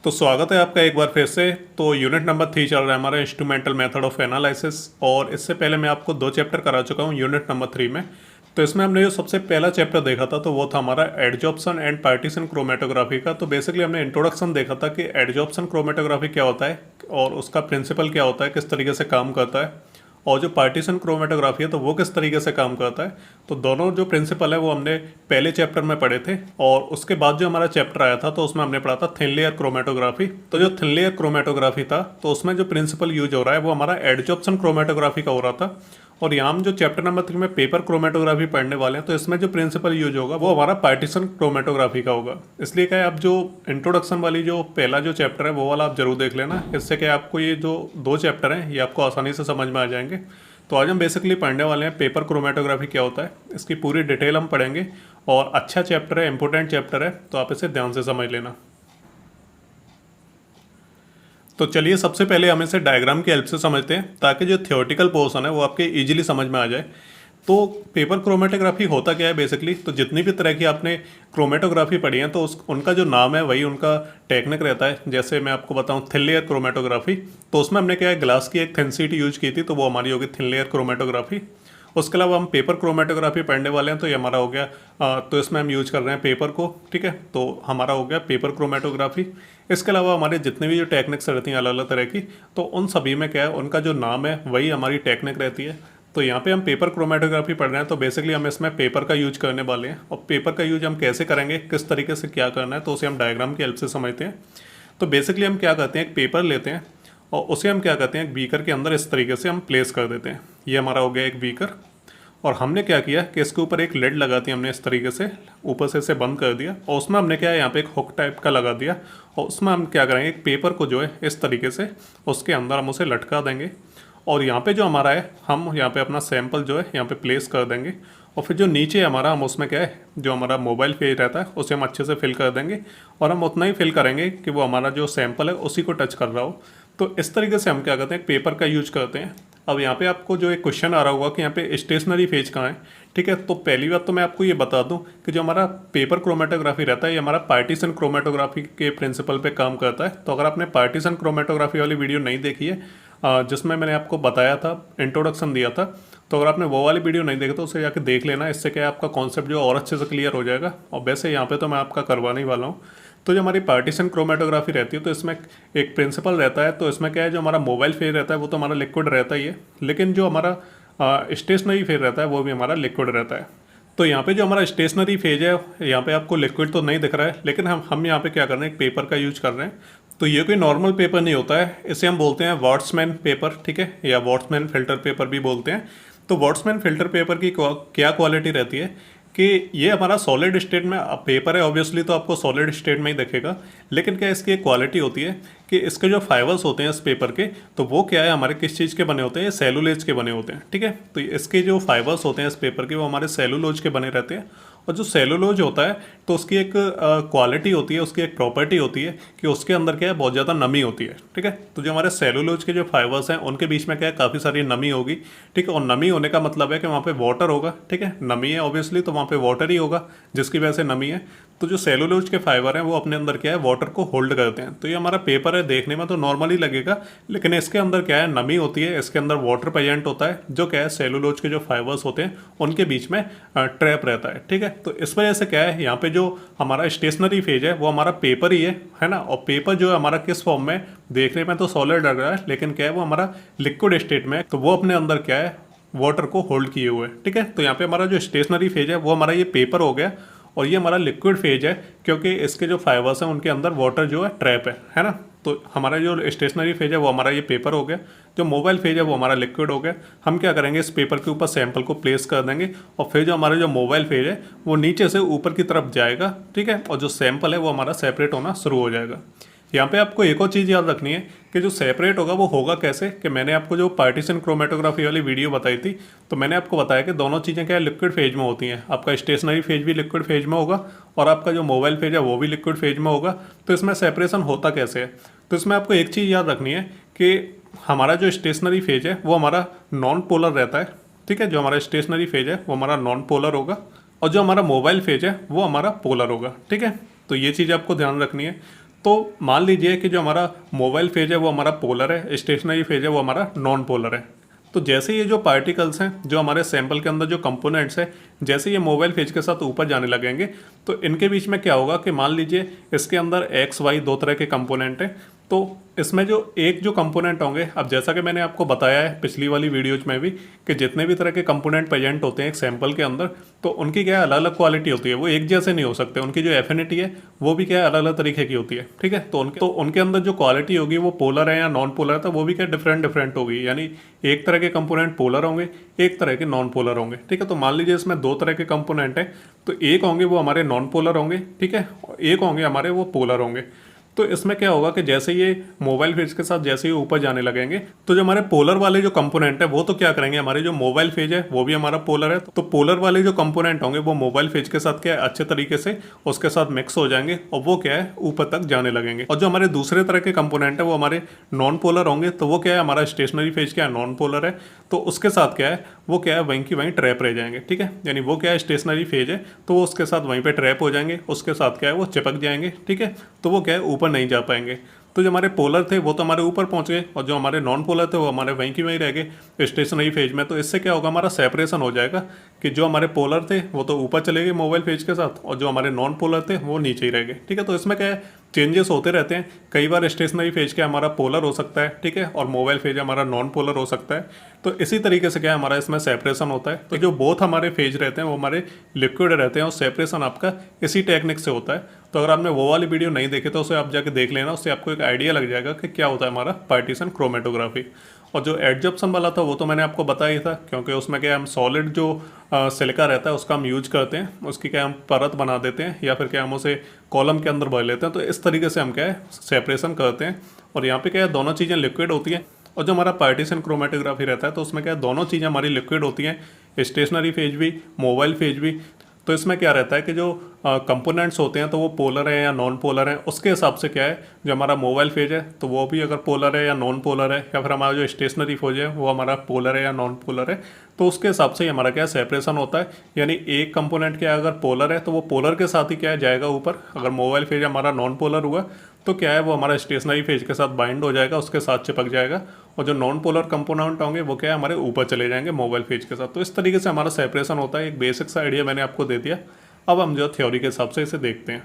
तो स्वागत है आपका एक बार फिर से। तो यूनिट नंबर 3 चल रहा है हमारा इंस्ट्रूमेंटल मेथड ऑफ एनालिसिस। और इससे पहले मैं आपको 2 चैप्टर करा चुका हूँ यूनिट नंबर 3 में। तो इसमें हमने जो सबसे पहला चैप्टर देखा था तो वो था हमारा एडजॉर्प्शन एंड पार्टीशन क्रोमेटोग्राफी का। तो बेसिकली हमने इंट्रोडक्शन देखा था कि एडजॉर्प्शन क्रोमेटोग्राफी क्या होता है और उसका प्रिंसिपल क्या होता है, किस तरीके से काम करता है, और जो पार्टीशन क्रोमेटोग्राफी है तो वो किस तरीके से काम करता है। तो दोनों जो प्रिंसिपल है वो हमने पहले चैप्टर में पढ़े थे। और उसके बाद जो हमारा चैप्टर आया था तो उसमें हमने पढ़ा था थिन लेयर क्रोमेटोग्राफी। तो जो थिन लेयर क्रोमेटोग्राफी था तो उसमें जो प्रिंसिपल यूज हो रहा है वो हमारा एडजॉर्प्शन क्रोमेटोग्राफी का हो रहा था। और यहाँ हम जो चैप्टर नंबर 3 में पेपर क्रोमेटोग्राफी पढ़ने वाले हैं तो इसमें जो प्रिंसिपल यूज होगा वो हमारा पार्टीशन क्रोमेटोग्राफी का होगा। इसलिए क्या है, आप जो इंट्रोडक्शन वाली जो पहला जो चैप्टर है वो वाला आप जरूर देख लेना। इससे क्या है, आपको ये जो 2 चैप्टर हैं ये आपको आसानी से समझ में आ जाएंगे। तो आज हम बेसिकली पढ़ने वाले हैं पेपर क्रोमेटोग्राफी क्या होता है, इसकी पूरी डिटेल हम पढ़ेंगे। और अच्छा चैप्टर है, इंपॉर्टेंट चैप्टर है, तो आप इसे ध्यान से समझ लेना। तो चलिए सबसे पहले हम इसे डायग्राम की हेल्प से समझते हैं ताकि जो थियोरेटिकल पोर्शन है वो आपके इजीली समझ में आ जाए। तो पेपर क्रोमेटोग्राफी होता क्या है बेसिकली, तो जितनी भी तरह की आपने क्रोमेटोग्राफी पढ़ी है तो उनका जो नाम है वही उनका टेक्निक रहता है। जैसे मैं आपको बताऊं थिन लेयर क्रोमेटोग्राफी, तो उसमें हमने क्या है ग्लास की एक थिन शीट यूज की थी, तो वो हमारी होगी थिन लेयर क्रोमेटोग्राफी। उसके अलावा हम पेपर क्रोमेटोग्राफी पढ़ने वाले हैं तो ये हमारा हो गया तो इसमें हम यूज कर रहे हैं पेपर को, ठीक है। तो हमारा हो गया पेपर क्रोमेटोग्राफी। इसके अलावा हमारे जितने भी जो टेक्निक्स रहती हैं अलग अलग तरह की, तो उन सभी में क्या है उनका जो नाम है वही हमारी टेक्निक रहती है। तो यहाँ पे हम पेपर क्रोमेटोग्राफी पढ़ रहे हैं तो बेसिकली हम इसमें पेपर का यूज करने वाले हैं। और पेपर का यूज हम कैसे करेंगे, किस तरीके से क्या करना है, तो उसे हम डायग्राम की हेल्प से समझते हैं। तो बेसिकली हम क्या करते हैं, एक पेपर लेते हैं और उसे हम क्या करते हैं एक बीकर के अंदर इस तरीके से हम प्लेस कर देते हैं। ये हमारा हो गया एक बीकर। और हमने क्या किया कि इसके ऊपर एक लेड लगा दी हमने इस तरीके से, ऊपर से इसे बंद कर दिया। और उसमें हमने क्या है यहाँ पे एक हुक टाइप का लगा दिया। और उसमें हम क्या करेंगे, एक पेपर को जो है इस तरीके से उसके अंदर हम उसे लटका देंगे। और यहाँ पे जो हमारा है हम यहाँ पे अपना सैंपल जो है यहाँ पे प्लेस कर देंगे। और फिर जो नीचे हमारा हम उसमें क्या है जो हमारा मोबाइल पेज रहता है उसे हम अच्छे से फिल कर देंगे। और हम उतना ही फिल करेंगे कि वो हमारा जो सैंपल है उसी को टच कर रहा हो। तो इस तरीके से हम क्या करते हैं पेपर का यूज करते हैं। अब यहाँ पे आपको जो एक क्वेश्चन आ रहा होगा कि यहाँ पे स्टेशनरी फेज कहाँ है, ठीक है। तो पहली बात तो मैं आपको ये बता दूं कि जो हमारा पेपर क्रोमेटोग्राफी रहता है ये हमारा पार्टीशन क्रोमेटोग्राफी के प्रिंसिपल पे काम करता है। तो अगर आपने पार्टीशन क्रोमेटोग्राफी वाली वीडियो नहीं देखी है जिसमें मैंने आपको बताया था, इंट्रोडक्शन दिया था, तो अगर आपने वो वाली वीडियो नहीं देखी तो उसे जाके देख लेना। इससे क्या है आपका कॉन्सेप्ट जो और अच्छे से क्लियर हो जाएगा। और वैसे यहाँ पे तो मैं आपका करवाने ही वाला हूँ। तो जो हमारी पार्टीशन क्रोमेटोग्राफी रहती है तो इसमें एक प्रिंसिपल रहता है। तो इसमें क्या है जो हमारा मोबाइल फेज रहता है वो तो हमारा लिक्विड रहता ही है, लेकिन जो हमारा स्टेशनरी फेज रहता है वो भी हमारा लिक्विड रहता है। तो यहाँ पे जो हमारा स्टेशनरी फेज है यहाँ पे आपको लिक्विड तो नहीं दिख रहा है, लेकिन हम यहाँ पे क्या कर रहे हैं एक पेपर का यूज कर रहे हैं। तो ये कोई नॉर्मल पेपर नहीं होता है, इसे हम बोलते हैं वॉट्समैन पेपर, ठीक है, या वॉट्समैन फिल्टर पेपर भी बोलते हैं। तो वॉट्समैन फिल्टर पेपर की क्या क्वालिटी रहती है कि ये हमारा सॉलिड स्टेट में पेपर है, ऑब्वियसली तो आपको सॉलिड स्टेट में ही दिखेगा। लेकिन क्या इसकी एक क्वालिटी होती है कि इसके जो फाइबर्स होते हैं इस पेपर के, तो वो क्या है हमारे किस चीज़ के बने होते हैं, ये सेलुलोज के बने होते हैं, ठीक है। तो इसके जो फाइबर्स होते हैं इस पेपर के वो हमारे सेलुलोज के बने रहते हैं। और जो सेलुलोज होता है तो उसकी एक क्वालिटी होती है, उसकी एक प्रॉपर्टी होती है कि उसके अंदर क्या है बहुत ज़्यादा नमी होती है, ठीक है। तो जो हमारे सेलुलोज के जो फाइबर्स हैं उनके बीच में क्या है काफ़ी सारी नमी होगी, ठीक है। और नमी होने का मतलब है कि वहाँ पे वाटर होगा, ठीक है। नमी है ऑब्वियसली तो वहाँ पे वाटर ही होगा जिसकी वजह से नमी है। तो जो सेलुलोज के फाइबर हैं वो अपने अंदर क्या है वाटर को होल्ड करते हैं। तो ये हमारा पेपर है, देखने में तो नॉर्मली लगेगा, लेकिन इसके अंदर क्या है नमी होती है, इसके अंदर वाटर प्रेजेंट होता है जो क्या है सेलुलोज के जो फाइबर्स होते हैं उनके बीच में ट्रैप रहता है, ठीक है। तो इस वजह से क्या है यहाँ पे जो हमारा स्टेशनरी फेज है वो हमारा पेपर ही है ना। और पेपर जो है हमारा किस फॉर्म में, देखने में तो सॉलिड लग रहा है लेकिन क्या है वो हमारा लिक्विड स्टेट में, तो वो अपने अंदर क्या है वाटर को होल्ड किए हुए है, ठीक है। तो यहाँ पे हमारा जो स्टेशनरी फेज है वो हमारा ये पेपर हो गया। और ये हमारा लिक्विड फेज है क्योंकि इसके जो फाइबर्स हैं उनके अंदर वाटर जो है ट्रैप है ना। तो हमारा जो स्टेशनरी फेज है वो हमारा ये पेपर हो गया। जो मोबाइल फेज है वो हमारा लिक्विड हो गया। हम क्या करेंगे इस पेपर के ऊपर सैंपल को प्लेस कर देंगे और फिर जो हमारा जो मोबाइल फेज है वो नीचे से ऊपर की तरफ जाएगा, ठीक है। और जो सैंपल है वो हमारा सेपरेट होना शुरू हो जाएगा। यहाँ पे आपको एक और चीज़ याद रखनी है कि जो सेपरेट होगा वो होगा कैसे, कि मैंने आपको जो पार्टीशन क्रोमेटोग्राफी वाली वीडियो बताई थी तो मैंने आपको बताया कि दोनों चीज़ें क्या है लिक्विड फेज में होती हैं। आपका स्टेशनरी फेज भी लिक्विड फेज में होगा और आपका जो मोबाइल फेज है वो भी लिक्विड फेज में होगा। तो इसमें सेपरेशन होता कैसे है, तो इसमें आपको एक चीज़ याद रखनी है कि हमारा जो स्टेशनरी फेज है वो हमारा नॉन पोलर रहता है, ठीक है। जो हमारा स्टेशनरी फेज है वो हमारा नॉन पोलर होगा और जो हमारा मोबाइल फेज है वो हमारा पोलर होगा, ठीक है। तो ये चीज़ आपको ध्यान रखनी है। तो मान लीजिए कि जो हमारा मोबाइल फेज है वो हमारा पोलर है, स्टेशनरी फेज है वो हमारा नॉन पोलर है। तो जैसे ये जो पार्टिकल्स हैं जो हमारे सैंपल के अंदर जो कंपोनेंट्स हैं, जैसे ये मोबाइल फेज के साथ ऊपर जाने लगेंगे तो इनके बीच में क्या होगा कि मान लीजिए इसके अंदर एक्स वाई दो तरह के कंपोनेंट हैं। तो इसमें जो एक जो कंपोनेंट होंगे, अब जैसा कि मैंने आपको बताया है पिछली वाली वीडियोज में भी कि जितने भी तरह के कंपोनेंट प्रेजेंट होते हैं एक सैंपल के अंदर, तो उनकी क्या अलग अलग क्वालिटी होती है, वो एक जैसे नहीं हो सकते। उनकी जो एफिनिटी है वो भी क्या अलग अलग तरीके की होती है, ठीक है। तो उनके अंदर जो क्वालिटी होगी वो पोलर है या नॉन पोलर है, तो वो भी क्या डिफरेंट डिफरेंट होगी। यानी एक तरह के कंपोनेंट पोलर होंगे, एक तरह के नॉन पोलर होंगे, ठीक है। तो मान लीजिए इसमें दो तरह के कंपोनेंट हैं, तो एक होंगे वो हमारे नॉन पोलर होंगे, ठीक है, एक होंगे हमारे वो पोलर होंगे। तो इसमें क्या होगा कि जैसे ये मोबाइल फेज के साथ जैसे ही ऊपर जाने लगेंगे तो जो हमारे पोलर वाले जो कंपोनेंट है वो तो क्या करेंगे, हमारे जो मोबाइल फेज है वो भी हमारा पोलर है, तो पोलर वाले जो कंपोनेंट होंगे वो मोबाइल फेज के साथ क्या है अच्छे तरीके से उसके साथ मिक्स हो जाएंगे और वो क्या है ऊपर तक जाने लगेंगे। और जो हमारे दूसरे तरह के कंपोनेंट है वो हमारे नॉन पोलर होंगे, तो वो क्या है हमारा स्टेशनरी फेज क्या है नॉन पोलर है, तो उसके साथ क्या है वो क्या है वहीं की वहीं ट्रैप रह जाएंगे, ठीक है। यानी वो क्या है स्टेशनरी फेज है तो वो उसके साथ वहीं पे ट्रैप हो जाएंगे, उसके साथ क्या है वो चिपक जाएंगे, ठीक है। तो वो क्या है ऊपर नहीं जा पाएंगे। तो जो हमारे पोलर थे वो तो हमारे ऊपर पहुंच गए और जो हमारे नॉन पोलर थे वो हमारे वहीं की वहीं रह गए स्टेशनरी फेज में। तो इससे क्या होगा हमारा सेपरेशन हो जाएगा कि जो हमारे पोलर थे वो तो ऊपर चले गए मोबाइल फेज के साथ और जो हमारे नॉन पोलर थे वो नीचे ही रह गए, ठीक है। तो इसमें क्या है चेंजेस होते रहते हैं, कई बार स्टेशनरी फेज क्या हमारा पोलर हो सकता है, ठीक है, और मोबाइल फेज हमारा नॉन पोलर हो सकता है। तो इसी तरीके से क्या है हमारा इसमें सेपरेशन होता है। तो जो बोथ हमारे फेज रहते हैं वो हमारे लिक्विड रहते हैं और सेपरेशन आपका इसी टेक्निक से होता है। तो अगर आपने वो वाली वीडियो नहीं देखी तो उसे आप जाके देख लेना, उससे आपको एक आइडिया लग जाएगा कि क्या होता है हमारा पार्टीशन क्रोमेटोग्राफी। और जो एडजप्शन वाला था वो तो मैंने आपको बताया ही था, क्योंकि उसमें क्या हम सॉलिड जो सिलिका रहता है उसका हम यूज करते हैं, उसकी क्या हम परत बना देते हैं या फिर क्या हम उसे कॉलम के अंदर भर लेते हैं। तो इस तरीके से हम क्या है सेपरेशन करते हैं। और यहाँ पे क्या है दोनों चीज़ें लिक्विड होती हैं और जो हमारा पार्टीशन क्रोमेटोग्राफी रहता है तो उसमें क्या है दोनों चीज़ें हमारी लिक्विड होती हैं, स्टेशनरी फेज भी मोबाइल फेज भी। तो इसमें क्या रहता है कि जो कंपोनेंट्स होते हैं तो वो पोलर है या नॉन पोलर है, उसके हिसाब से क्या है जो हमारा मोबाइल फेज है तो वो भी अगर पोलर है या नॉन पोलर है, या फिर हमारा जो स्टेशनरी फेज है वो हमारा पोलर है या नॉन पोलर है, तो उसके हिसाब से ही हमारा क्या सेपरेशन होता है। यानी एक कंपोनेंट क्या अगर पोलर है तो वो पोलर के साथ ही क्या है जाएगा ऊपर, अगर मोबाइल फेज हमारा नॉन पोलर हुआ तो क्या है वो हमारा स्टेशनरी फेज के साथ बाइंड हो जाएगा, उसके साथ चिपक जाएगा, और जो नॉन पोलर कंपोनेंट होंगे वो क्या है हमारे ऊपर चले जाएंगे मोबाइल फेज के साथ। तो इस तरीके से हमारा सेपरेशन होता है। एक बेसिक सा आइडिया मैंने आपको दे दिया, अब हम जो थ्योरी के हिसाब से इसे देखते हैं।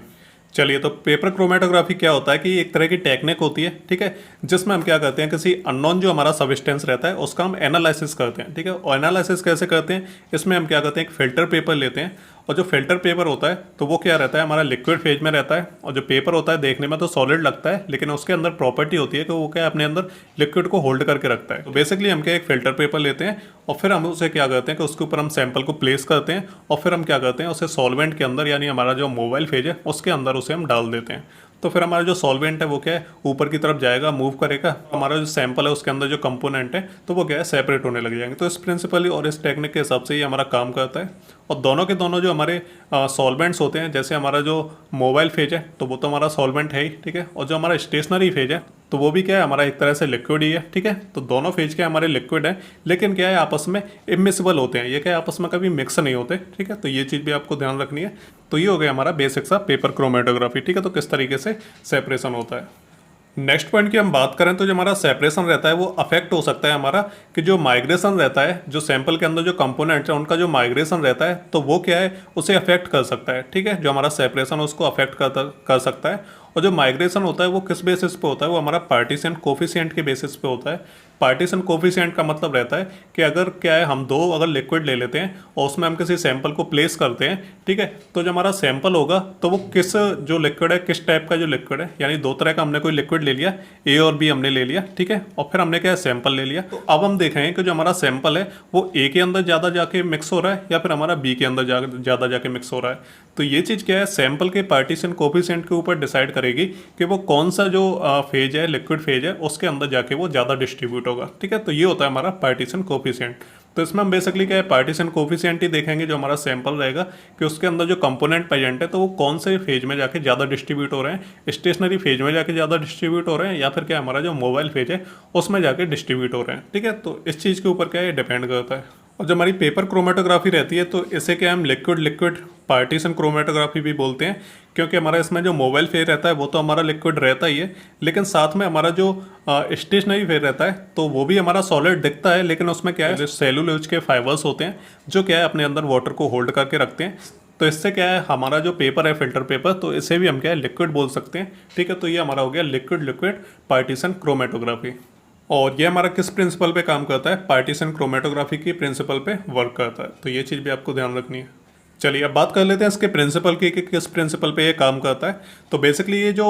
चलिए, तो पेपर क्रोमेटोग्राफी क्या होता है कि एक तरह की टेक्निक होती है, ठीक है, जिसमें हम क्या करते हैं किसी अननोन जो हमारा सब्सटेंस रहता है उसका हम एनालिसिस करते हैं, ठीक है। और एनालिसिस कैसे करते हैं, इसमें हम क्या करते हैं एक फिल्टर पेपर लेते हैं, और जो फिल्टर पेपर होता है तो वो क्या रहता है हमारा लिक्विड फेज में रहता है, और जो पेपर होता है देखने में तो सॉलिड लगता है लेकिन उसके अंदर प्रॉपर्टी होती है कि वो क्या अपने अंदर लिक्विड को होल्ड करके रखता है। तो बेसिकली हम क्या एक फिल्टर पेपर लेते हैं और फिर हम उसे क्या करते हैं कि उसके ऊपर हम सैंपल को प्लेस करते हैं और फिर हम क्या करते हैं उसे सॉल्वेंट के अंदर यानी हमारा जो मोबाइल फेज है उसके अंदर उसे हम डाल देते हैं। तो फिर हमारा जो सॉल्वेंट है वो क्या है ऊपर की तरफ जाएगा, मूव करेगा, हमारा जो सैंपल है उसके अंदर जो कंपोनेंट है तो वो क्या है सेपरेट होने लग जाएंगे। तो इस प्रिंसिपली और इस टेक्निक के हिसाब से ही हमारा काम करता है। और दोनों के दोनों जो हमारे सॉल्वेंट्स होते हैं, जैसे हमारा जो मोबाइल फेज है तो वो तो हमारा सॉल्वेंट है ही, ठीक है, और जो हमारा स्टेशनरी फेज है तो वो भी क्या है हमारा एक तरह से लिक्विड ही है, ठीक है। तो दोनों फेज क्या हमारे लिक्विड है लेकिन क्या है आपस में इमिसिबल होते हैं, ये क्या है आपस में कभी मिक्स नहीं होते, ठीक है। तो ये चीज़ भी आपको ध्यान रखनी है। तो ये हो गया हमारा बेसिक सा पेपर क्रोमेटोग्राफी, ठीक है। तो किस तरीके से सेपरेशन होता है। नेक्स्ट पॉइंट की हम बात करें तो जो हमारा सेपरेशन रहता है वो अफेक्ट हो सकता है हमारा कि जो माइग्रेशन रहता है, जो सैंपल के अंदर जो कंपोनेंट्स हैं उनका जो माइग्रेशन रहता है तो वो क्या है उसे अफेक्ट कर सकता है, ठीक है। जो हमारा सेपरेशन उसको अफेक्ट कर सकता है। और जो माइग्रेशन होता है वो किस बेसिस पे होता है, वो हमारा पार्टीशन कोफिशिएंट के बेसिस पे होता है। पार्टीशन कोफिशिएंट का मतलब रहता है कि अगर क्या है हम दो अगर लिक्विड ले लेते हैं और उसमें हम किसी सैंपल को प्लेस करते हैं, ठीक है, तो जो हमारा सैंपल होगा तो वो किस जो लिक्विड है किस टाइप का जो लिक्विड है, यानी दो तरह का हमने कोई लिक्विड ले लिया, ए और बी हमने ले लिया, ठीक है, और फिर हमने क्या है सैंपल ले लिया। तो अब हम देखेंगे कि जो हमारा सैंपल है वो ए के अंदर ज़्यादा जाके मिक्स हो रहा है या फिर हमारा बी के अंदर ज़्यादा जाके मिक्स हो रहा है। तो ये चीज़ क्या है सैंपल के पार्टीशन कोफिशिएंट के ऊपर डिसाइड करेगी कि वो कौन सा जो फेज है लिक्विड फेज है उसके अंदर जाके वो ज़्यादा डिस्ट्रीब्यूट होगा, ठीक है। तो ये होता है हमारा पार्टीशन कोफिशिएंट। तो इसमें हम बेसिकली क्या है पार्टीशन कोफिशिएंट ही देखेंगे जो हमारा सैंपल रहेगा कि उसके अंदर जो कंपोनेंट प्रेजेंट है तो वो कौन से फेज में जाके ज़्यादा डिस्ट्रीब्यूट हो रहे हैं, स्टेशनरी फेज में जाके ज़्यादा डिस्ट्रीब्यूट हो रहे हैं या फिर क्या हमारा जो मोबाइल फेज है उसमें जाके डिस्ट्रीब्यूट हो रहे हैं, ठीक है। तो इस चीज़ के ऊपर क्या है डिपेंड करता है। और जो हमारी पेपर क्रोमेटोग्राफी रहती है तो इसे क्या हम लिक्विड लिक्विड पार्टीशन क्रोमेटोग्राफी भी बोलते हैं, क्योंकि हमारा इसमें जो मोबाइल फेज रहता है वो तो हमारा लिक्विड रहता ही है, लेकिन साथ में हमारा जो स्टेशनरी फेज रहता है तो वो भी हमारा सॉलिड दिखता है, लेकिन उसमें क्या है सेलुलोज के फाइबर्स होते हैं जो क्या है अपने अंदर वाटर को होल्ड करके रखते हैं। तो इससे क्या है हमारा जो पेपर है फिल्टर पेपर, तो इसे भी हम क्या है लिक्विड बोल सकते हैं। ठीक है, तो ये हमारा हो गया लिक्विड लिक्विड पार्टीशन क्रोमेटोग्राफी। और ये हमारा किस प्रिंसिपल पे काम करता है, पार्टीशन क्रोमेटोग्राफी की प्रिंसिपल पे वर्क करता है। तो ये चीज़ भी आपको ध्यान रखनी है। चलिए अब बात कर लेते हैं इसके प्रिंसिपल की कि किस प्रिंसिपल पे ये काम करता है। तो बेसिकली ये जो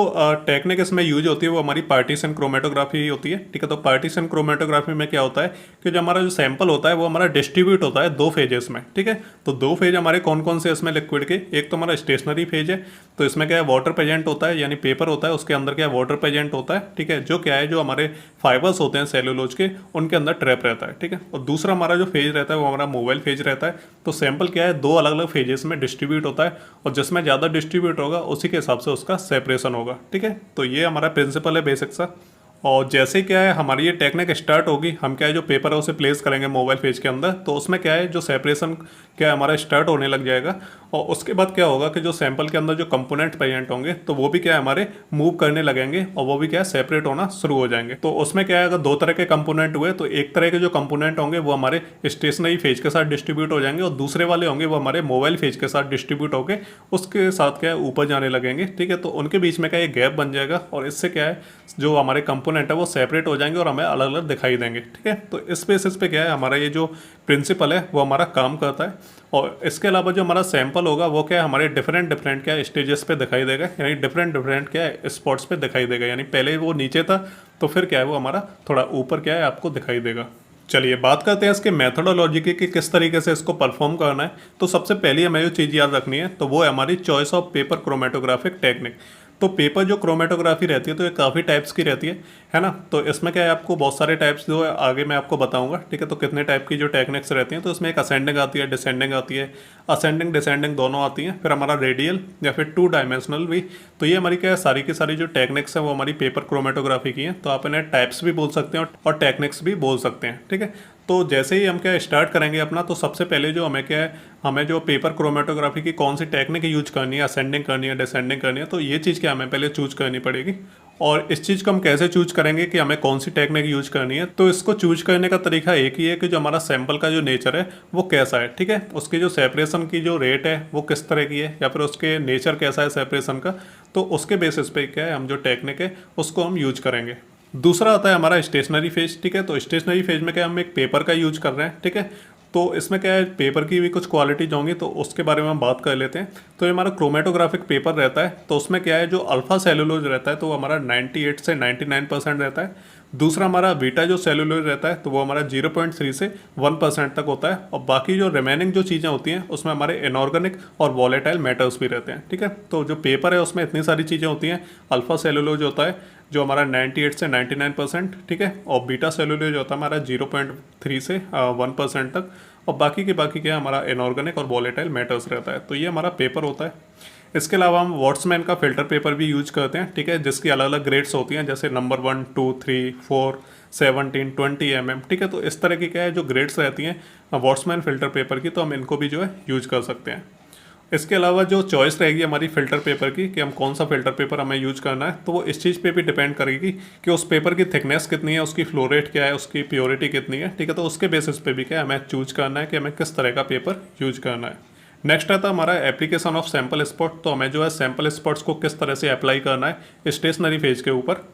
टेक्निक इसमें यूज होती है वो हमारी पार्टीशन क्रोमेटोग्राफी होती है। ठीक है, तो पार्टीशन क्रोमेटोग्राफी में क्या होता है कि जो हमारा जो सैंपल होता है वो हमारा डिस्ट्रीब्यूट होता है दो फेजेस में। ठीक है, तो दो फेज हमारे कौन कौन से इसमें लिक्विड के, एक तो हमारा स्टेशनरी फेज है, तो इसमें क्या है वाटर प्रेजेंट होता है, यानी पेपर होता है उसके अंदर क्या है वाटर प्रेजेंट होता है। ठीक है, जो क्या है जो हमारे फाइबर्स होते हैं सेलुलोज के उनके अंदर ट्रैप रहता है। ठीक है, और दूसरा हमारा जो फेज रहता है वो हमारा मोबाइल फेज रहता है। तो सैंपल क्या है दो अलग अलग फेजेस में डिस्ट्रीब्यूट होता है, और जिसमें ज़्यादा डिस्ट्रीब्यूट होगा उसी के हिसाब से उसका सेपरेशन होगा। ठीक है, तो ये हमारा प्रिंसिपल है बेसिक सा। और जैसे क्या है हमारी ये टेक्निक स्टार्ट होगी, हम क्या है जो पेपर है उसे प्लेस करेंगे मोबाइल फेज के अंदर, तो उसमें क्या है जो सेपरेशन क्या है हमारा स्टार्ट होने लग जाएगा। और उसके बाद क्या होगा कि जो सैंपल के अंदर जो कंपोनेंट प्रेजेंट होंगे तो वो भी क्या है हमारे मूव करने लगेंगे, और वो भी क्या है सेपरेट होना शुरू हो जाएंगे। तो उसमें क्या है अगर दो तरह के कंपोनेंट हुए तो एक तरह के जो कंपोनेंट होंगे वो हमारे स्टेशनरी फेज के साथ डिस्ट्रीब्यूट हो जाएंगे, और दूसरे वाले होंगे वो हमारे मोबाइल फेज के साथ डिस्ट्रीब्यूट होकर उसके साथ क्या है ऊपर जाने लगेंगे। ठीक है, तो उनके बीच में क्या है गैप बन जाएगा, और इससे क्या है जो हमारे कंपोनेंट है वो सेपरेट हो जाएंगे और हमें अलग अलग दिखाई देंगे। ठीक है, तो इस बेसिस पे क्या है हमारा ये जो प्रिंसिपल है वो हमारा काम करता है। और इसके अलावा जो हमारा सैंपल होगा वो क्या है हमारे डिफरेंट डिफरेंट क्या स्टेजेस पे दिखाई देगा, यानी डिफरेंट डिफरेंट क्या है स्पॉट्स पे दिखाई देगा, यानी पहले वो नीचे था तो फिर क्या है वो हमारा थोड़ा ऊपर क्या है आपको दिखाई देगा। चलिए बात करते हैं इसके मेथोडोलॉजी की कि किस तरीके से इसको परफॉर्म करना है। तो सबसे पहले हमें जो चीज़ याद रखनी है तो वो है हमारी choice of paper chromatographic technique. तो पेपर जो क्रोमेटोग्राफी रहती है तो ये काफ़ी टाइप्स की रहती है ना। तो इसमें क्या है आपको बहुत सारे टाइप्स जो है आगे मैं आपको बताऊंगा। ठीक है, तो कितने टाइप की जो टेक्निक्स रहती हैं तो इसमें एक असेंडिंग आती है, डिसेंडिंग आती है, असेंडिंग डिसेंडिंग दोनों आती हैं, फिर हमारा रेडियल या फिर टू डायमेंशनल भी। तो ये हमारी क्या है सारी की सारी जो टेक्निक्स हैं वो हमारी पेपर क्रोमेटोग्राफी की हैं। तो आप इन्हें टाइप्स भी बोल सकते हैं और टेक्निक्स भी बोल सकते हैं। ठीक है, तो जैसे ही हम क्या स्टार्ट करेंगे अपना, तो सबसे पहले जो हमें क्या है हमें जो पेपर क्रोमेटोग्राफी की कौन सी टेक्निक यूज करनी है, असेंडिंग करनी है, डिसेंडिंग करनी है, तो ये चीज़ क्या हमें पहले चूज करनी पड़ेगी। और इस चीज़ को हम कैसे चूज करेंगे कि हमें कौन सी टेक्निक यूज करनी है, तो इसको चूज करने का तरीका एक ही है कि जो हमारा सैंपल का जो नेचर है वो कैसा है। ठीक है, उसकी जो सेपरेशन की जो रेट है वो किस तरह की है, या फिर उसके नेचर कैसा है सेपरेशन का, तो उसके बेसिस पे क्या है हम जो टेक्निक है उसको हम यूज करेंगे। दूसरा आता है हमारा स्टेशनरी फेज। ठीक है, तो स्टेशनरी फेज में क्या हम एक पेपर का यूज कर रहे हैं। ठीक है, तो इसमें क्या है पेपर की भी कुछ क्वालिटीज होंगी तो उसके बारे में हम बात कर लेते हैं। तो ये हमारा क्रोमेटोग्राफिक पेपर रहता है, तो उसमें क्या है जो अल्फा सेलुलोज रहता है तो वो हमारा 98 से 99% रहता है। दूसरा हमारा बीटा जो सेलुलोज रहता है तो वो हमारा 0.3 से 1% तक होता है, और बाकी जो रिमेनिंग जो चीज़ें होती हैं उसमें हमारे इनऑर्गेनिक और वॉलेटाइल मेटल्स भी रहते हैं। ठीक है, तो जो पेपर है उसमें इतनी सारी चीज़ें होती हैं। अल्फा सेलुलोज होता है जो हमारा 98 से 99%। ठीक है, और बीटा सेलुलोज होता है हमारा 0.3 से 1% तक, और बाकी के बाकी क्या हमारा इनऑर्गेनिक और वॉलेटाइल मेटल्स रहता है। तो ये हमारा पेपर होता है। इसके अलावा हम वॉट्समैन का फिल्टर पेपर भी यूज करते हैं। ठीक है, जिसकी अलग अलग ग्रेड्स होती हैं, जैसे नंबर 1, 2, 3, 4, 17, 20 mm। ठीक है, तो इस तरह की क्या है जो ग्रेड्स रहती हैं वॉट्समैन फिल्टर पेपर की, तो हम इनको भी जो है यूज कर सकते हैं। इसके अलावा जो चॉइस रहेगी हमारी फ़िल्टर पेपर की कि हम कौन सा फ़िल्टर पेपर हमें यूज करना है, तो वो इस चीज़ पे भी डिपेंड करेगी कि उस पेपर की थिकनेस कितनी है, उसकी फ्लो रेट क्या है, उसकी प्योरिटी कितनी है। ठीक है, तो उसके बेसिस पे भी क्या है हमें चूज करना है कि हमें किस तरह का पेपर यूज करना है। नेक्स्ट आता है हमारा एप्लीकेशन ऑफ सैंपल स्पॉट। तो हमें जो है सैंपल स्पॉट्स को किस तरह से अप्लाई करना है स्टेशनरी फेज के ऊपर।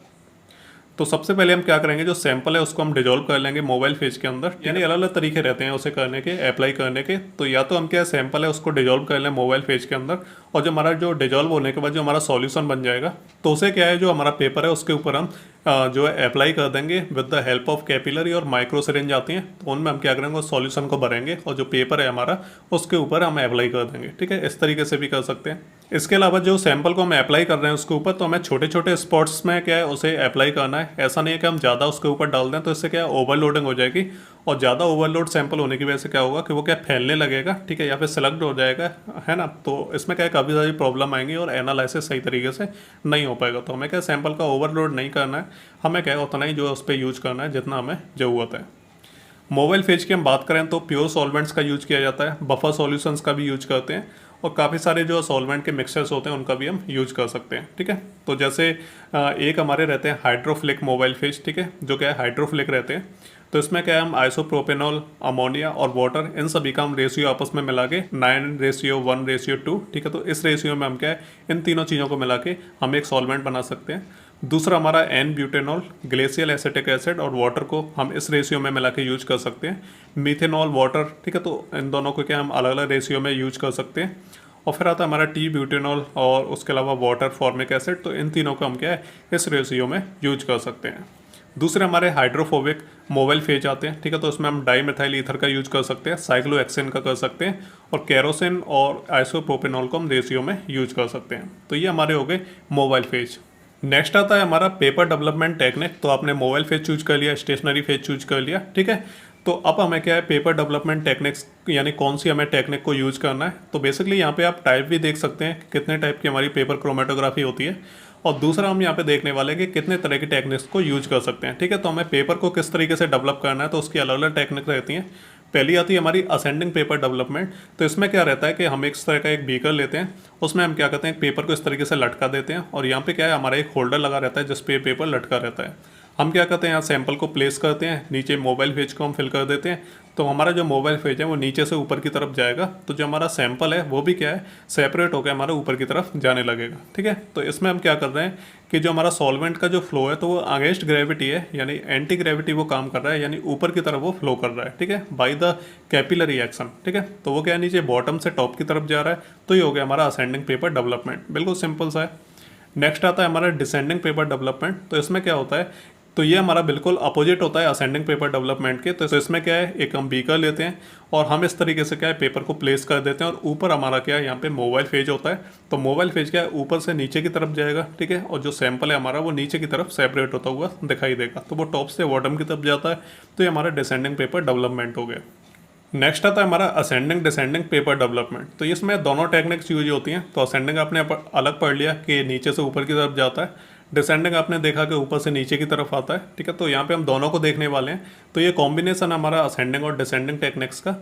तो सबसे पहले हम क्या करेंगे जो सैंपल है उसको हम डिजोल्व कर लेंगे मोबाइल फेज के अंदर, यानी अलग अलग तरीके रहते हैं उसे करने के, अप्लाई करने के। तो या तो हम क्या सैंपल है उसको डिजोल्व कर लें मोबाइल फेज के अंदर, और जो हमारा जो डिजोल्व होने के बाद जो हमारा सॉल्यूशन बन जाएगा तो उसे क्या है जो हमारा पेपर है उसके ऊपर हम जो है अप्लाई कर देंगे with the help of capillary और माइक्रो सिरिंज आती हैं। तो उनमें हम क्या करेंगे उस सॉल्यूशन को भरेंगे और जो पेपर है हमारा उसके ऊपर हम अप्लाई कर देंगे। ठीक है, इस तरीके से भी कर सकते हैं। इसके अलावा जो सैंपल को हम अप्लाई कर रहे हैं उसके ऊपर, तो हमें छोटे छोटे स्पॉट्स में क्या है उसे अप्लाई करना है। ऐसा नहीं है कि हम ज़्यादा उसके ऊपर डाल दें, तो इससे क्या है ओवरलोडिंग हो जाएगी, और ज़्यादा ओवरलोड सैंपल होने की वजह से क्या होगा कि वो क्या फैलने लगेगा। ठीक है, या फिर सेलेक्ट हो जाएगा, है ना। तो इसमें क्या है काफ़ी सारी प्रॉब्लम आएंगी और एनालिसिस सही तरीके से नहीं हो पाएगा। तो हमें क्या सैंपल का ओवरलोड नहीं करना है, हमें क्या है उतना ही जो है उस पर यूज करना है जितना हमें ज़रूरत है। मोबाइल फेज की हम बात करें तो प्योर सॉल्वेंट्स का यूज किया जाता है, बफर सॉल्यूशंस का भी यूज करते हैं और काफ़ी सारे जो सॉल्वेंट के मिक्सचर्स होते हैं उनका भी हम यूज कर सकते हैं। ठीक है, तो जैसे एक हमारे रहते हैं हाइड्रोफ्लिक मोबाइल फेज, ठीक है, जो क्या है हाइड्रोफ्लिक रहते हैं। तो इसमें क्या है, हम आइसोप्रोपेनॉल, अमोनिया और वाटर, इन सभी का हम रेशियो आपस में मिला के 9:1:2, ठीक है, तो इस रेशियो में हम क्या है इन तीनों चीज़ों को मिला के हम एक सॉल्वेंट बना सकते हैं। दूसरा हमारा n butanol, glacial acetic acid और वाटर को हम इस रेशियो में मिला के यूज कर सकते हैं। मिथेनॉल, वाटर, ठीक है, तो इन दोनों को क्या हम अलग अलग रेशियो में यूज कर सकते हैं। और फिर आता है हमारा टी ब्यूटेनॉल और उसके अलावा वाटर, फॉर्मिक एसिड, तो इन तीनों को हम क्या है इस रेशियो में यूज कर सकते हैं। दूसरे हमारे हाइड्रोफोबिक मोबाइल फेज आते हैं, ठीक है, तो इसमें हम डाई मिथाइल ईथर का यूज कर सकते हैं, साइक्लोहेक्सेन का कर सकते हैं और केरोसिन और आइसोप्रोपेनॉल को हम रेशियो में यूज कर सकते हैं। तो ये हमारे हो गए मोबाइल फेज। नेक्स्ट आता है हमारा पेपर डेवलपमेंट टेक्निक। तो आपने मोबाइल फेज चूज कर लिया, स्टेशनरी फेज चूज कर लिया, ठीक है, तो अब हमें क्या है पेपर डेवलपमेंट टेक्निक्स यानी कौन सी हमें टेक्निक को यूज करना है। तो बेसिकली यहाँ पे आप टाइप भी देख सकते हैं कि कितने टाइप की हमारी पेपर क्रोमेटोग्राफी होती है और दूसरा हम यहाँ पे देखने वाले हैं कि कितने तरह की टेक्निक्स को यूज कर सकते हैं। ठीक है, तो हमें पेपर को किस तरीके से डेवलप करना है तो उसकी अलग अलग टेक्निक रहती हैं। पहली आती है हमारी असेंडिंग पेपर डेवलपमेंट। तो इसमें क्या रहता है कि हम एक इस तरह का एक बीकर लेते हैं, उसमें हम क्या करते हैं पेपर को इस तरीके से लटका देते हैं और यहाँ पे क्या है हमारा एक होल्डर लगा रहता है जिस पे पेपर लटका रहता है। हम क्या करते हैं यहाँ सैंपल को प्लेस करते हैं, नीचे मोबाइल फेज को हम फिल कर देते हैं, तो हमारा जो मोबाइल फेज है वो नीचे से ऊपर की तरफ जाएगा, तो जो हमारा सैंपल है वो भी क्या है सेपरेट होकर हमारा ऊपर की तरफ जाने लगेगा। ठीक है, तो इसमें हम क्या कर रहे हैं कि जो हमारा सॉल्वेंट का जो फ्लो है तो वो अगेंस्ट ग्रेविटी है, यानी एंटी ग्रेविटी वो काम कर रहा है, यानी ऊपर की तरफ वो फ्लो कर रहा है। ठीक है, बाय द कैपिलरी एक्शन। ठीक है, तो वो क्या है नीचे बॉटम से टॉप की तरफ जा रहा है, तो ये हो गया हमारा असेंडिंग पेपर डेवलपमेंट, बिल्कुल सिंपल सा है। नेक्स्ट आता है हमारा डिसेंडिंग पेपर डेवलपमेंट। तो इसमें क्या होता है, तो ये हमारा बिल्कुल अपोजिट होता है असेंडिंग पेपर डेवलपमेंट के। तो इसमें क्या है एक हम बीकर लेते हैं और हम इस तरीके से क्या है पेपर को प्लेस कर देते हैं और ऊपर हमारा क्या है यहाँ पे मोबाइल फेज होता है। तो मोबाइल फेज क्या है ऊपर से नीचे की तरफ जाएगा, ठीक है, और जो सैंपल है हमारा वो नीचे की तरफ सेपरेट होता हुआ दिखाई देगा, तो वो टॉप से बॉटम की तरफ जाता है। तो ये हमारा डिसेंडिंग पेपर डेवलपमेंट हो गया। नेक्स्ट आता है हमारा असेंडिंग डिसेंडिंग पेपर डेवलपमेंट। तो इसमें दोनों टेक्निक्स यूज होती हैं। तो असेंडिंग आपने अलग पढ़ लिया कि नीचे से ऊपर की तरफ जाता है, डिसेंडिंग आपने देखा कि ऊपर से नीचे की तरफ आता है। ठीक है, तो यहाँ पे हम दोनों को देखने वाले हैं। तो ये कॉम्बिनेशन हमारा असेंडिंग और डिसेंडिंग टेक्निक्स का।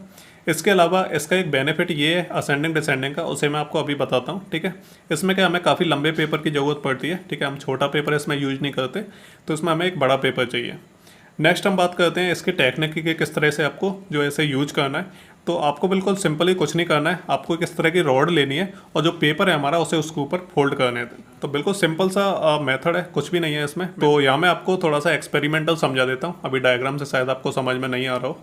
इसके अलावा इसका एक बेनिफिट ये है असेंडिंग डिसेंडिंग का, उसे मैं आपको अभी बताता हूँ। ठीक है, इसमें क्या हमें काफ़ी लंबे पेपर की ज़रूरत पड़ती है। ठीक है, हम छोटा पेपर इसमें यूज नहीं करते, तो इसमें हमें एक बड़ा पेपर चाहिए। नेक्स्ट हम बात करते हैं इसके टेक्निक की किस तरह से आपको जो ऐसे यूज करना है। तो आपको बिल्कुल सिंपल ही कुछ नहीं करना है, आपको किस तरह की रॉड लेनी है और जो पेपर है हमारा उसे उसके ऊपर फोल्ड करने हैं। तो बिल्कुल सिंपल सा मेथड है, कुछ भी नहीं है इसमें। तो यहाँ मैं आपको थोड़ा सा एक्सपेरिमेंटल समझा देता हूँ, अभी डायग्राम से शायद आपको समझ में नहीं आ रहा हो।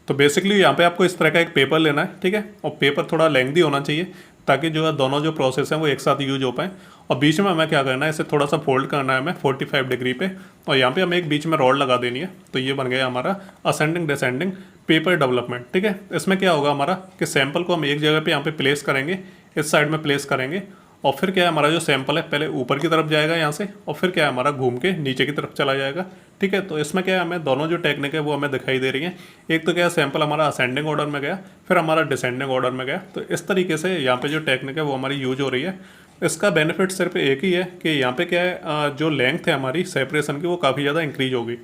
तो बेसिकली यहाँ पे आपको इस तरह का एक पेपर लेना है, ठीक है, और पेपर थोड़ा लेंथी होना चाहिए ताकि जो है दोनों जो प्रोसेस हैं वो एक साथ यूज हो पाए। और बीच में हमें क्या करना है, इसे थोड़ा सा फोल्ड करना है हमें 45 डिग्री पे, और यहाँ पे हमें एक बीच में रॉड लगा देनी है। तो ये बन गया हमारा असेंडिंग डिसेंडिंग पेपर डेवलपमेंट। ठीक है, इसमें क्या होगा हमारा कि सैंपल को हम एक जगह पे यहाँ पे प्लेस करेंगे, इस साइड में प्लेस करेंगे, और फिर क्या है हमारा जो सैंपल है पहले ऊपर की तरफ जाएगा यहाँ से, और फिर क्या है हमारा घूम के नीचे की तरफ चला जाएगा। ठीक है, तो इसमें क्या है हमें दोनों जो टेक्निक है वो हमें दिखाई दे रही है। एक तो क्या है सैंपल हमारा असेंडिंग ऑर्डर में गया, फिर हमारा डिसेंडिंग ऑर्डर में गया। तो इस तरीके से यहाँ पे जो टेक्निक है वो हमारी यूज हो रही है। इसका बेनिफिट सिर्फ एक ही है कि यहाँ पे क्या है जो लेंथ है हमारी सेपरेशन की वो काफ़ी ज़्यादा इंक्रीज होगी।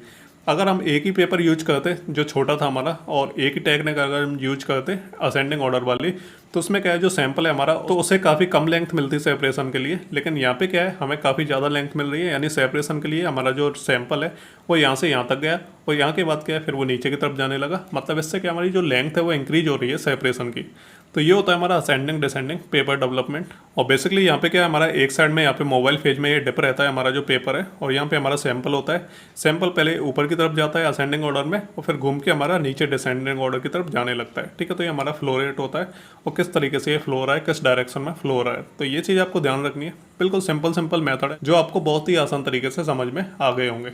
अगर हम एक ही पेपर यूज करते जो छोटा था हमारा और एक ही टेक्निक अगर हम यूज करते असेंडिंग ऑर्डर वाली, तो उसमें क्या है जो सैंपल है हमारा तो उसे काफ़ी कम लेंथ मिलती है सेपरेशन के लिए। लेकिन यहाँ पे क्या है हमें काफ़ी ज़्यादा लेंथ मिल रही है, यानी सेपरेशन के लिए हमारा जो सैंपल है वो यहाँ से यहाँ तक गया और यहाँ के बाद क्या है फिर वो नीचे की तरफ जाने लगा। मतलब इससे क्या हमारी जो लेंथ है वो इंक्रीज हो रही है सेपरेशन की। तो ये होता है हमारा असेंडिंग डिसेंडिंग पेपर डेवलपमेंट। और बेसिकली यहाँ पे क्या है हमारा एक साइड में यहाँ पे मोबाइल फेज में ये डिप रहता है हमारा जो पेपर है, और यहाँ पे हमारा सैंपल होता है। सैंपल पहले ऊपर की तरफ जाता है असेंडिंग ऑर्डर में और फिर घूम के हमारा नीचे डिसेंडिंग ऑर्डर की तरफ जाने लगता है। ठीक है, तो ये हमारा फ्लो रेट होता है और किस तरीके से ये फ्लो हो रहा है, किस डायरेक्शन में फ्लो हो रहा है। तो ये चीज़ आपको ध्यान रखनी है। बिल्कुल सिंपल मेथड है जो आपको बहुत ही आसान तरीके से समझ में आ गए होंगे।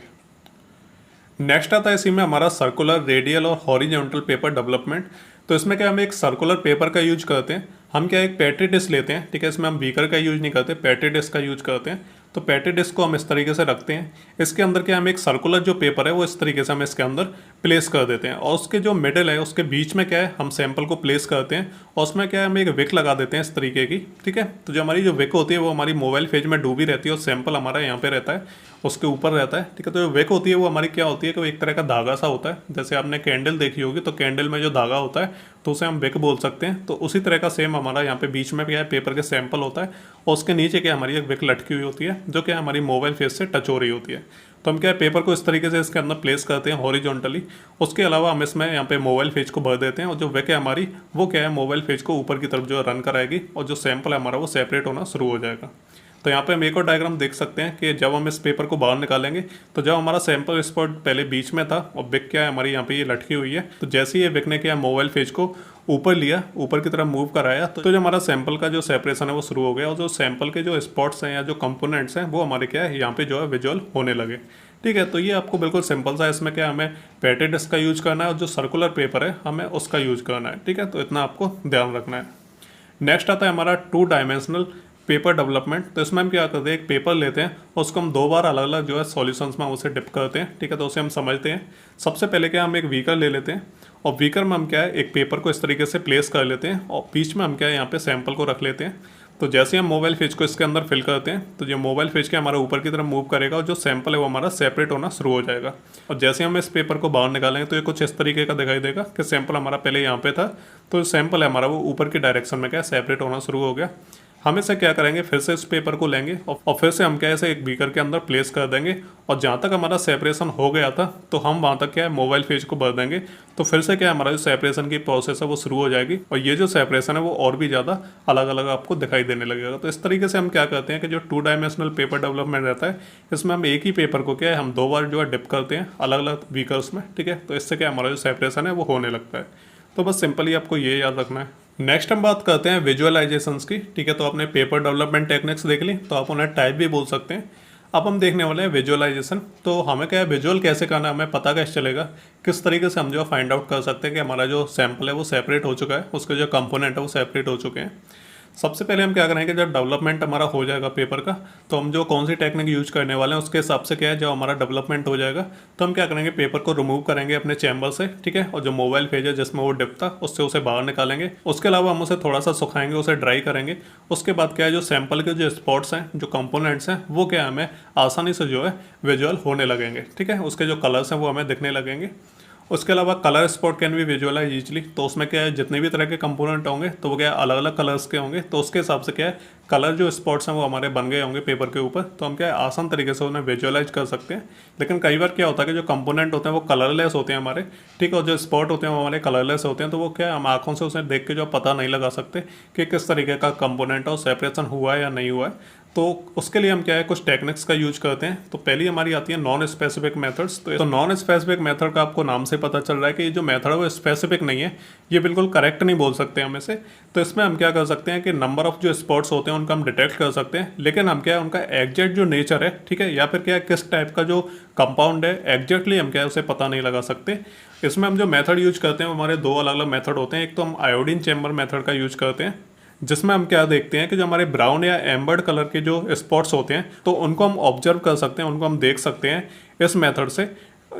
नेक्स्ट आता है इसी में हमारा सर्कुलर, रेडियल और हॉरिजॉन्टल पेपर डेवलपमेंट। तो इसमें क्या हम एक सर्कुलर पेपर का यूज करते हैं। हम क्या एक पेट्री डिश लेते हैं, ठीक है, इसमें हम बीकर का यूज नहीं करते, पेट्री डिश का यूज करते हैं। तो पैटी डिस्क को हम इस तरीके से रखते हैं। इसके अंदर क्या हम एक सर्कुलर जो पेपर है वो इस तरीके से हम इसके अंदर प्लेस कर देते हैं और उसके जो मिडल है उसके बीच में क्या है हम सैंपल को प्लेस करते हैं और उसमें क्या है हम एक विक लगा देते हैं इस तरीके की। ठीक है, तो जो हमारी जो विक होती है वो हमारी मोबाइल फेज में डूबी रहती है और सैंपल हमारा यहाँ पे रहता है, उसके ऊपर रहता है। ठीक है, तो जो विक होती है वो हमारी क्या होती है कि वो एक तरह का धागा सा होता है। जैसे आपने कैंडल देखी होगी तो कैंडल में जो धागा होता है तो उसे हम विक बोल सकते हैं। तो उसी तरह का सेम हमारा यहाँ पे बीच में क्या है पेपर के सैंपल होता है और उसके नीचे क्या हमारी एक विक लटकी हुई होती है जो क्या हमारी मोबाइल फेस से टच हो रही होती है। तो हम क्या है पेपर को इस तरीके से इसके अंदर प्लेस करते हैं हॉरिजॉन्टली। उसके अलावा हम इसमें यहाँ पे मोबाइल फेज को भर देते हैं और जो विक है हमारी वो क्या है मोबाइल फेज को ऊपर की तरफ जो रन कराएगी और जो सैंपल है हमारा वो सेपरेट होना शुरू हो जाएगा। तो यहाँ पे हम एक और डायग्राम देख सकते हैं कि जब हम इस पेपर को बाहर निकालेंगे तो जब हमारा सैंपल स्पॉट पहले बीच में था और विक क्या है हमारी यहाँ पे ये लटकी हुई है, तो जैसे ही ये विक ने क्या मोबाइल फेज को ऊपर लिया, ऊपर की तरफ मूव कराया, तो जो हमारा सैंपल का जो सेपरेशन है वो शुरू हो गया और जो सैंपल के जो स्पॉट्स हैं या जो कंपोनेंट्स हैं वो हमारे क्या है यहाँ पे जो है विजुअल होने लगे। ठीक है, तो ये आपको बिल्कुल सिंपल सा, इसमें क्या हमें पैटी डिस्क का यूज करना है और जो सर्कुलर पेपर है हमें उसका यूज करना है। ठीक है, तो इतना आपको ध्यान रखना है। नेक्स्ट आता है हमारा 2 डायमेंशनल पेपर डेवलपमेंट। तो इसमें हम क्या करते हैं एक पेपर लेते हैं और उसको हम 2 बार अलग अलग जो है सॉल्यूशंस में उसे डिप करते हैं। ठीक है, तो उसे हम समझते हैं। सबसे पहले क्या हम एक बीकर ले लेते हैं और बीकर में हम क्या है एक पेपर को इस तरीके से प्लेस कर लेते हैं और बीच में हम क्या है यहाँ पे सैंपल को रख लेते हैं। तो जैसे हम मोबाइल फेज को इसके अंदर फिल करते हैं तो जो मोबाइल फेज के हमारा ऊपर की तरफ मूव करेगा और जो सैंपल है वो हमारा सेपरेट होना शुरू हो जाएगा। और जैसे हम इस पेपर को बाहर निकालेंगे तो ये कुछ इस तरीके का दिखाई देगा कि सैंपल हमारा पहले यहाँ पे था, तो सैंपल है हमारा वो ऊपर की डायरेक्शन में क्या सेपरेट होना शुरू हो गया। हम इसे क्या करेंगे फिर से इस पेपर को लेंगे और फिर से हम क्या ऐसे एक बीकर के अंदर प्लेस कर देंगे और जहाँ तक हमारा सेपरेशन हो गया था तो हम वहाँ तक क्या है मोबाइल फेज को भर देंगे। तो फिर से क्या है हमारा जो सेपरेशन की प्रोसेस है वो शुरू हो जाएगी और ये जो सेपरेशन है वो और भी ज़्यादा अलग अलग आपको दिखाई देने लगेगा। तो इस तरीके से हम क्या करते हैं कि जो 2 डायमेंशनल पेपर डेवलपमेंट रहता है इसमें हम एक ही पेपर को क्या है हम 2 बार जो है डिप करते हैं अलग अलग बीकर्स में। ठीक है, तो इससे क्या हमारा जो सेपरेशन है वो होने लगता है। तो बस सिंपली आपको ये याद रखना है। नेक्स्ट हम बात करते हैं विजुअलाइजेशंस की। ठीक है, तो आपने पेपर डेवलपमेंट टेक्निक्स देख ली, तो आप उन्हें टाइप भी बोल सकते हैं। अब हम देखने वाले हैं विजुअलाइजेशन। तो हमें क्या है विजुअल कैसे करना है, हमें पता कैसे चलेगा, किस तरीके से हम जो फाइंड आउट कर सकते हैं कि हमारा जो सैंपल है वो सेपरेट हो चुका है, उसके जो कंपोनेंट है वो सेपरेट हो चुके हैं। सबसे पहले हम क्या करेंगे जब डेवलपमेंट हमारा हो जाएगा पेपर का तो हम जो कौन सी टेक्निक यूज करने वाले हैं उसके हिसाब से क्या है जब हमारा डेवलपमेंट हो जाएगा तो हम क्या करेंगे पेपर को रिमूव करेंगे अपने चैम्बर से। ठीक है, और जो मोबाइल फेज है जिसमें वो डिप था उससे उसे बाहर निकालेंगे। उसके अलावा हम उसे थोड़ा सा सुखाएंगे, उसे ड्राई करेंगे। उसके बाद क्या है जो सैंपल के जो स्पॉट्स हैं जो कंपोनेंट्स हैं वो क्या हमें आसानी से जो है विजुअल होने लगेंगे। ठीक है, उसके जो कलर्स हैं वो हमें दिखने लगेंगे। उसके अलावा कलर स्पॉट कैन भी विजुअलाइज इजली। तो उसमें क्या है जितने भी तरह के कंपोनेंट होंगे तो वो क्या अलग अलग कलर्स के होंगे, तो उसके हिसाब से क्या है कलर जो स्पॉट्स हैं वो हमारे बन गए होंगे पेपर के ऊपर, तो हम क्या है आसान तरीके से उन्हें विजुअलाइज कर सकते हैं। लेकिन कई बार क्या होता है कि जो कंपोनेंट होते हैं वो कलरलेस होते हैं हमारे। ठीक है, और जो स्पॉट होते हैं वो हमारे कलरलेस होते हैं, तो वो क्या है हम आंखों से उसे देख के जो पता नहीं लगा सकते कि किस तरीके का कंपोनेंट और सेपरेशन हुआ है या नहीं हुआ है। तो उसके लिए हम क्या है कुछ टेक्निक्स का यूज करते हैं। तो पहली हमारी आती है नॉन स्पेसिफिक मेथड्स। तो नॉन स्पेसिफिक मेथड का आपको नाम से पता चल रहा है कि ये जो मेथड है वो स्पेसिफिक नहीं है, ये बिल्कुल करेक्ट नहीं बोल सकते हम इसे। तो इसमें हम क्या कर सकते हैं कि नंबर ऑफ जो स्पॉट्स होते हैं उनका हम डिटेक्ट कर सकते हैं, लेकिन हम क्या है उनका एग्जैक्ट जो नेचर है, ठीक है, या फिर क्या है किस टाइप का जो कंपाउंड है एग्जैक्टली हम क्या है उसे पता नहीं लगा सकते। इसमें हम जो मेथड यूज करते हैं वो हमारे 2 अलग अलग मेथड होते हैं। एक तो हम आयोडीन चैम्बर मेथड का यूज करते हैं जिसमें हम क्या देखते हैं कि जो हमारे ब्राउन या एम्बर्ड कलर के जो स्पॉट्स होते हैं तो उनको हम ऑब्जर्व कर सकते हैं, उनको हम देख सकते हैं इस मेथड से।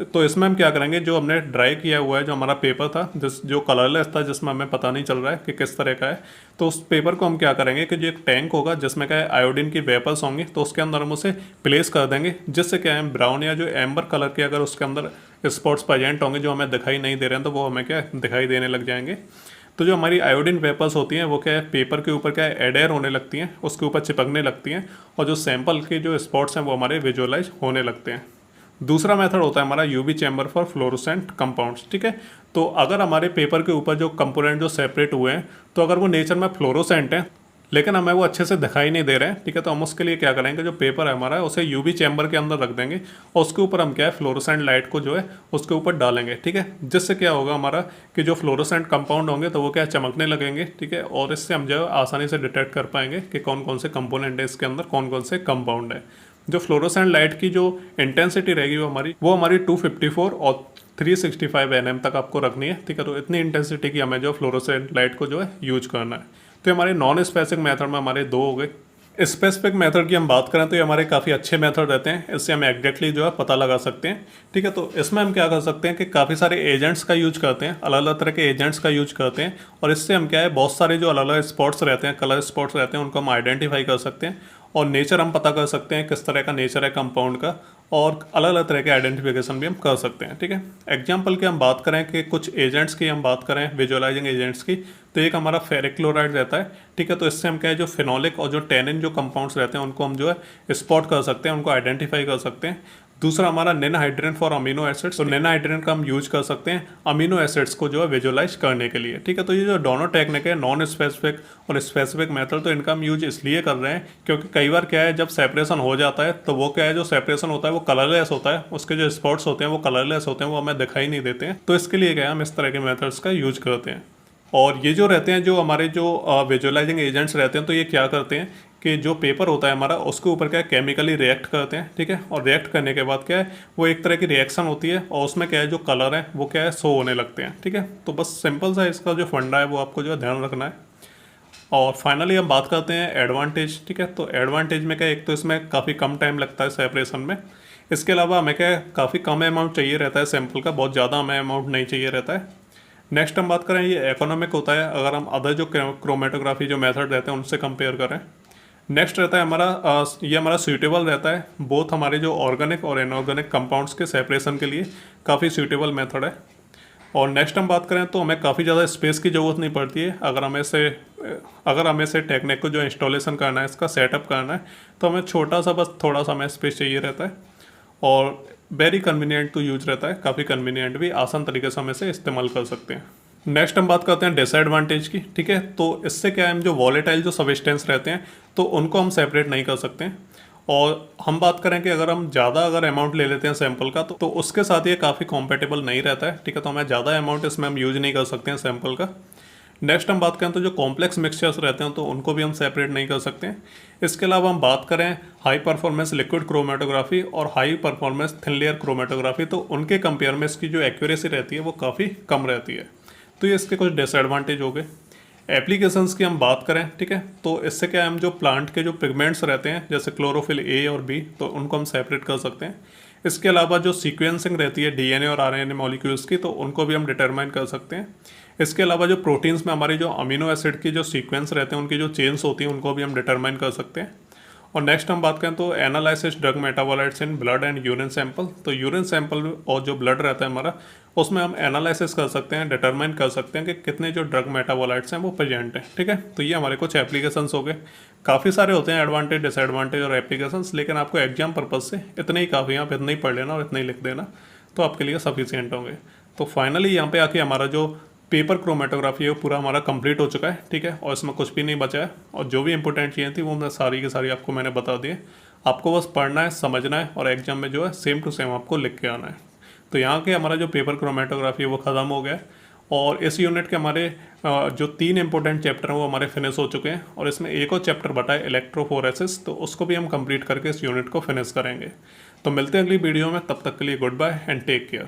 तो इसमें हम क्या करेंगे जो हमने ड्राई किया हुआ है जो हमारा पेपर था जो कलरलेस था जिसमें हमें पता नहीं चल रहा है कि किस तरह का है, तो उस पेपर को हम क्या करेंगे कि जो एक टैंक होगा जिसमें क्या है आयोडीन की वेपर्स होंगी तो उसके अंदर हम उसे प्लेस कर देंगे, जिससे क्या है ब्राउन या जो एम्बर कलर के अगर उसके अंदर स्पॉट्स प्रेजेंट होंगे जो हमें दिखाई नहीं दे रहे हैं तो वो हमें क्या दिखाई देने लग जाएंगे। तो जो हमारी आयोडीन वेपर्स होती हैं वो क्या है पेपर के ऊपर क्या है एडेयर होने लगती हैं, उसके ऊपर चिपकने लगती हैं और जो सैंपल के जो स्पॉट्स हैं वो हमारे विजुअलाइज होने लगते हैं। दूसरा मेथड होता है हमारा UV chamber for fluorescent compounds. ठीक है, तो अगर हमारे पेपर के ऊपर जो कंपोनेंट जो सेपरेट हुए हैं तो अगर वो नेचर में फ्लोरोसेंट हैं लेकिन हमें वो अच्छे से दिखाई नहीं दे रहे हैं, ठीक है, तो हम उसके लिए क्या करेंगे जो पेपर है हमारा उसे यूवी चैम्बर के अंदर रख देंगे और उसके ऊपर हम क्या है फ्लोरोसेंट लाइट को जो है उसके ऊपर डालेंगे। ठीक है, जिससे क्या होगा हमारा कि जो फ्लोरोसेंट कंपाउंड होंगे तो वो क्या चमकने लगेंगे। ठीक है, और इससे हम जो है आसानी से डिटेक्ट कर पाएंगे कि कौन कौन से कंपोनेंट है इसके अंदर, कौन कौन से कंपाउंड है। जो लाइट की जो इंटेंसिटी रहेगी वो हमारी 254 और 365 nm तक आपको रखनी है। ठीक है, तो इतनी इंटेंसिटी की हमें जो फ्लोरोसेंट लाइट को जो है यूज करना है। तो हमारे नॉन स्पेसिफिक मेथड में हमारे 2 हो गए। स्पेसिफिक मेथड की हम बात करें तो ये हमारे काफ़ी अच्छे मेथड रहते हैं, इससे हम एग्जैक्टली जो है पता लगा सकते हैं। ठीक है, तो इसमें हम क्या कर सकते हैं कि काफ़ी सारे एजेंट्स का यूज करते हैं, अलग अलग तरह के एजेंट्स का यूज करते हैं, और इससे हम क्या है बहुत सारे जो अलग अलग स्पॉट्स रहते हैं, कलर स्पॉट्स रहते हैं, उनको हम आइडेंटिफाई कर सकते हैं, और नेचर हम पता कर सकते हैं किस तरह का नेचर है कंपाउंड का, और अलग अलग तरह के आइडेंटिफिकेशन भी हम कर सकते हैं। ठीक है, एग्जाम्पल की हम बात करें कि कुछ एजेंट्स की हम बात करें, विजुअलाइजिंग एजेंट्स की, तो एक हमारा फेरिक क्लोराइड रहता है। ठीक है, तो इससे हम क्या है जो फिनोलिक और जो टेनिन जो कंपाउंड्स रहते हैं उनको हम जो है स्पॉट कर सकते हैं, उनको आइडेंटिफाई कर सकते हैं। दूसरा हमारा नेनाहाइड्रिन फॉर अमीनो एसिड्स, तो नेनाहाइड्रिन का हम यूज कर सकते हैं अमीनो एसिड्स को जो है विजुअलाइज करने के लिए। ठीक है, तो ये जो दोनों टेक्निक है, नॉन स्पेसिफिक और स्पेसिफिक मेथड, तो इनका हम यूज इसलिए कर रहे हैं क्योंकि कई बार क्या है जब सेपरेशन हो जाता है तो वो क्या है जो सेपरेशन होता है वो कलरलेस होता है, उसके जो स्पॉट्स होते हैं वो कलरलेस होते हैं, वो हमें दिखाई नहीं देते हैं। तो इसके लिए क्या है हम इस तरह के मेथड्स का यूज करते हैं। और ये जो रहते हैं जो हमारे जो विजुअलाइजिंग एजेंट्स रहते हैं, तो ये क्या करते हैं कि जो पेपर होता है हमारा उसके ऊपर क्या है केमिकली रिएक्ट करते हैं। ठीक है, और रिएक्ट करने के बाद क्या है वो एक तरह की रिएक्शन होती है, और उसमें क्या है जो कलर है वो क्या है शो होने लगते हैं। ठीक है, तो बस सिंपल सा इसका जो फंडा है वो आपको जो है ध्यान रखना है। और फाइनली हम बात करते हैं एडवांटेज। ठीक है, तो एडवांटेज में क्या है, एक तो इसमें काफ़ी कम टाइम लगता है सेपरेशन में, इसके अलावा हमें क्या है काफ़ी कम अमाउंट चाहिए रहता है सैंपल का, बहुत ज़्यादा हमें अमाउंट नहीं चाहिए रहता है। नेक्स्ट हम बात करें ये इकोनॉमिक होता है अगर हम अदर जो क्रोमेटोग्राफी जो मेथड रहते हैं उनसे कंपेयर करें। नेक्स्ट रहता है हमारा ये हमारा सूटेबल रहता है बोथ हमारे जो ऑर्गेनिक और इनऑर्गेनिक कंपाउंड्स के सेपरेशन के लिए, काफ़ी सूटेबल मेथड है। और नेक्स्ट हम बात करें तो हमें काफ़ी ज़्यादा स्पेस की ज़रूरत नहीं पड़ती है, अगर हमें से टेक्निक को जो इंस्टॉलेशन करना है, इसका सेटअप करना है, तो हमें छोटा सा बस थोड़ा सा हमें स्पेस चाहिए रहता है, और वेरी कन्वीनियंट टू यूज रहता है, काफ़ी कन्वीनियंट भी, आसान तरीके से हम इसे इस्तेमाल कर सकते हैं। नेक्स्ट हम बात करते हैं डिसएडवांटेज की। ठीक है, तो इससे क्या है हम जो वॉलेटाइल जो सब्सटेंस रहते हैं तो उनको हम सेपरेट नहीं कर सकते हैं। और हम बात करें कि अगर हम ज़्यादा अगर अमाउंट ले लेते हैं सैंपल का तो उसके साथ ये काफ़ी कॉम्पेटेबल नहीं रहता है। ठीक है, तो हमें ज़्यादा अमाउंट इसमें हम यूज नहीं कर सकते हैं सैंपल का। नेक्स्ट हम बात करें तो जो कॉम्प्लेक्स मिक्सचर्स रहते हैं तो उनको भी हम सेपरेट नहीं कर सकते हैं। इसके अलावा हम बात करें हाई परफॉर्मेंस लिक्विड क्रोमेटोग्राफी और high performance thin layer chromatography, तो उनके कंपेयर में इसकी जो एक्यूरेसी रहती है वो काफ़ी कम रहती है। तो ये इसके कुछ डिसएडवांटेज हो गए। एप्लीकेशंस की हम बात करें, ठीक है, तो इससे क्या है हम जो प्लांट के जो पिगमेंट्स रहते हैं जैसे क्लोरोफिल ए और बी, तो उनको हम सेपरेट कर सकते हैं। इसके अलावा जो सीक्वेंसिंग रहती है डीएनए और आरएनए मॉलिक्यूल्स की, तो उनको भी हम डिटरमाइन कर सकते हैं। इसके अलावा जो प्रोटीन्स में हमारी जो अमीनो एसिड की जो सीक्वेंस रहते हैं उनकी जो चेन्स होती हैं उनको भी हम डिटरमाइन कर सकते हैं। और नेक्स्ट हम बात करें तो analysis drug metabolites in blood and urine sample, तो यूरिन सैंपल और जो ब्लड रहता है हमारा उसमें हम एनालिसिस कर सकते हैं, डिटरमाइन कर सकते हैं कि कितने जो ड्रग मेटाबोलाइट्स हैं वो प्रेजेंट हैं। ठीक है, तो ये हमारे कुछ एप्लीकेशंस हो गए। काफ़ी सारे होते हैं एडवांटेज डिसएडवांटेज और एप्लीकेशंस, लेकिन आपको एग्जाम पर्पज से इतने ही काफ़ी हैं, आप इतने ही पढ़ लेना और इतने ही लिख देना तो आपके लिए सफिशियंट होंगे। तो फाइनली यहाँ पे आके हमारा जो पेपर क्रोमेटोग्राफी है वो पूरा हमारा कंप्लीट हो चुका है। ठीक है, और इसमें कुछ भी नहीं बचा है, और जो भी इंपॉर्टेंट चीज़ें थी वो मैं सारी की सारी आपको मैंने बता दी है। आपको बस पढ़ना है, समझना है, और एग्जाम में जो है सेम टू सेम आपको लिख के आना है। तो यहाँ के हमारा जो पेपर क्रोमेटोग्राफी है वो ख़त्म हो गया है, और इस यूनिट के हमारे जो 3 इंपॉर्टेंट चैप्टर हैं वो हमारे फिनिश हो चुके हैं, और इसमें एक और चैप्टर बटा है इलेक्ट्रोफोरेसिस, तो उसको भी हम कंप्लीट करके इस यूनिट को फिनिश करेंगे। तो मिलते हैं अगली वीडियो में, तब तक के लिए good bye and take care.